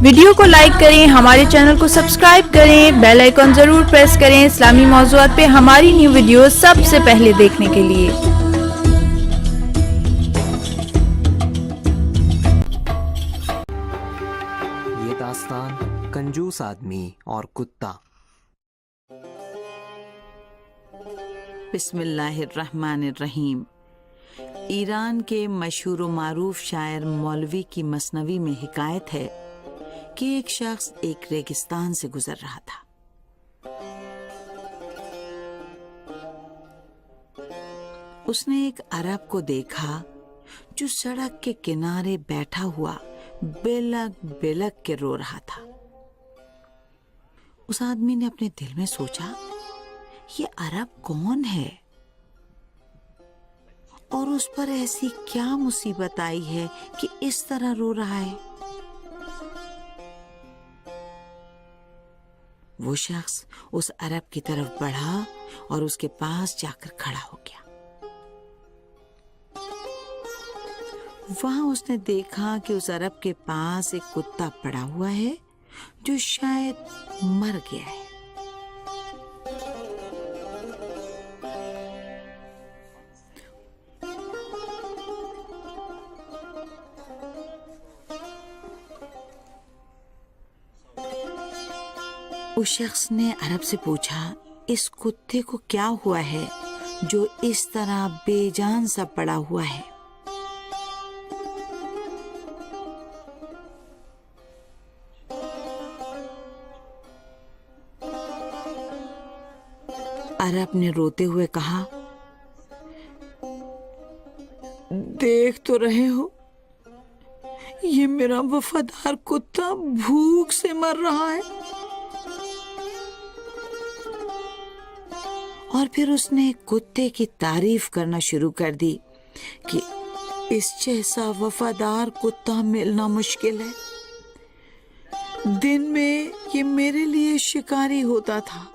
Video کو like کریں، ہمارے چینل کو سبسکرائب کریں، بیل آئیکن ضرور پریس کریں اسلامی موضوعات پہ ہماری نیو ویڈیوز سب سے پہلے دیکھنے کے لیے۔ یہ داستان کنجوس آدمی اور کتا۔ بسم اللہ الرحمن الرحیم۔ ایران کے مشہور و معروف شاعر مولوی کی مثنوی میں حکایت ہے کہ ایک شخص ایک ریگستان سے گزر رہا تھا۔ اس نے ایک عرب کو دیکھا جو سڑک کے کنارے بیٹھا ہوا بلک بلک کے رو رہا تھا۔ اس آدمی نے اپنے دل میں سوچا، یہ عرب کون ہے اور اس پر ایسی کیا مصیبت آئی ہے کہ اس طرح رو رہا ہے؟ وہ شخص اس عرب کی طرف بڑھا اور اس کے پاس جا کر کھڑا ہو گیا۔ وہاں اس نے دیکھا کہ اس عرب کے پاس ایک کتا پڑا ہوا ہے جو شاید مر گیا ہے۔ اس شخص نے عرب سے پوچھا، اس کتے کو کیا ہوا ہے جو اس طرح بے جان سا پڑا ہوا ہے؟ عرب نے روتے ہوئے کہا، دیکھ تو رہے ہو، یہ میرا وفادار کتا بھوک سے مر رہا ہے۔ اور پھر اس نے کتے کی تعریف کرنا شروع کر دی کہ اس جیسا وفادار کتا ملنا مشکل ہے۔ دن میں یہ میرے لیے شکاری ہوتا تھا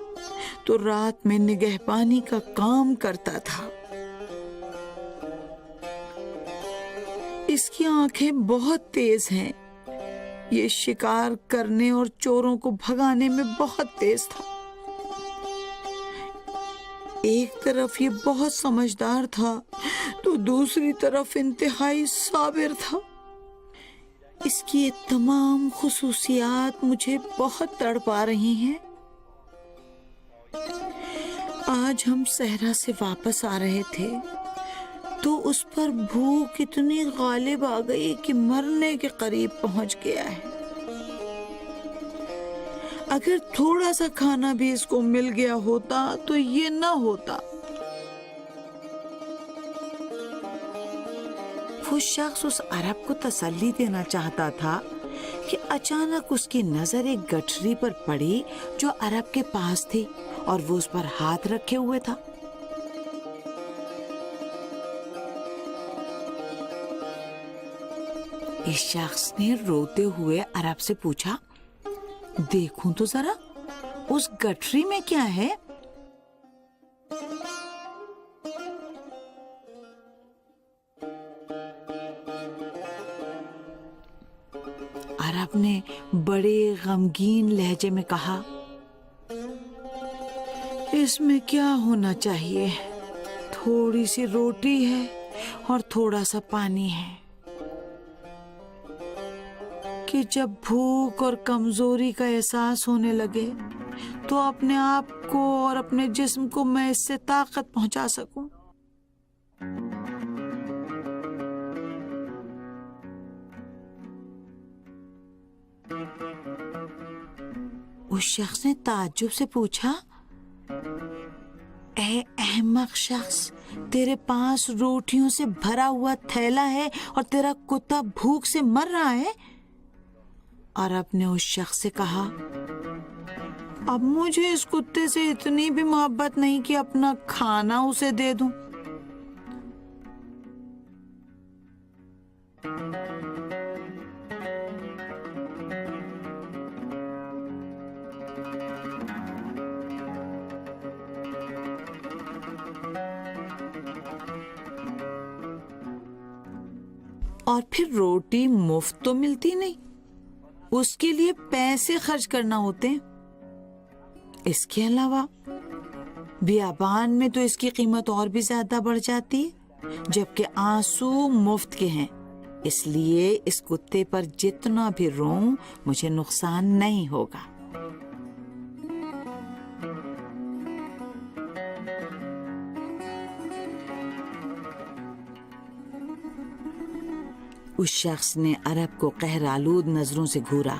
تو رات میں نگہبانی کا کام کرتا تھا۔ اس کی آنکھیں بہت تیز ہیں، یہ شکار کرنے اور چوروں کو بھگانے میں بہت تیز تھا۔ ایک طرف یہ بہت سمجھدار تھا تو دوسری طرف انتہائی صابر تھا۔ اس کی یہ تمام خصوصیات مجھے بہت تڑپا رہی ہیں۔ آج ہم صحرا سے واپس آ رہے تھے تو اس پر بھوک اتنی غالب آ گئی کہ مرنے کے قریب پہنچ گیا ہے۔ اگر تھوڑا سا کھانا بھی اس کو مل گیا ہوتا تو یہ نہ ہوتا۔ وہ شخص اس عرب کو تسلی دینا چاہتا تھا کہ اچانک اس کی نظر ایک گٹھری پر پڑی جو عرب کے پاس تھی اور وہ اس پر ہاتھ رکھے ہوئے تھا۔ اس شخص نے روتے ہوئے عرب سے پوچھا، دیکھوں تو ذرا اس گٹھری میں کیا ہے؟ عرب نے بڑے غمگین لہجے میں کہا، اس میں کیا ہونا چاہیے، تھوڑی سی روٹی ہے اور تھوڑا سا پانی ہے کہ جب بھوک اور کمزوری کا احساس ہونے لگے تو اپنے آپ کو اور اپنے جسم کو میں اس سے طاقت پہنچا سکوں۔ اس شخص نے تعجب سے پوچھا، اے احمق شخص، تیرے پاس روٹیوں سے بھرا ہوا تھیلا ہے اور تیرا کتا بھوک سے مر رہا ہے؟ عرب نے اس شخص سے کہا، اب مجھے اس کتے سے اتنی بھی محبت نہیں کہ اپنا کھانا اسے دے دوں۔ اور پھر روٹی مفت تو ملتی نہیں، اس کے لیے پیسے خرچ کرنا ہوتے ہیں. اس کے علاوہ بیابان میں تو اس کی قیمت اور بھی زیادہ بڑھ جاتی ہے، جبکہ آنسو مفت کے ہیں. اس لیے اس کتے پر جتنا بھی روں مجھے نقصان نہیں ہوگا. اس شخص نے عرب کو قہرآلود نظروں سے گھورا.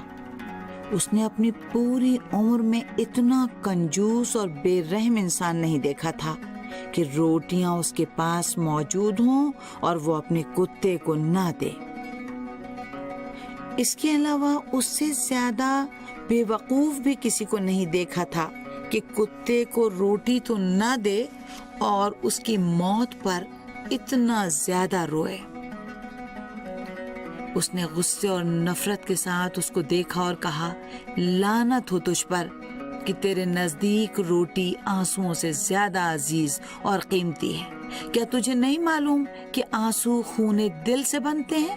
اس نے اپنی پوری عمر میں اتنا کنجوس اور بے رحم انسان نہیں دیکھا تھا کہ روٹیاں اس کے پاس موجود ہوں اور وہ اپنے کتے کو نہ دے. اس کے علاوہ اس سے زیادہ بے وقوف بھی کسی کو نہیں دیکھا تھا کہ کتے کو روٹی تو نہ دے اور اس کی موت پر اتنا زیادہ روئے. اس نے غصے اور نفرت کے ساتھ اس کو دیکھا اور کہا، لعنت ہو تجھ پر کہ تیرے نزدیک روٹی آنسوؤں سے زیادہ عزیز اور قیمتی ہے. کیا تجھے نہیں معلوم کہ آنسو خون دل سے بنتے ہیں؟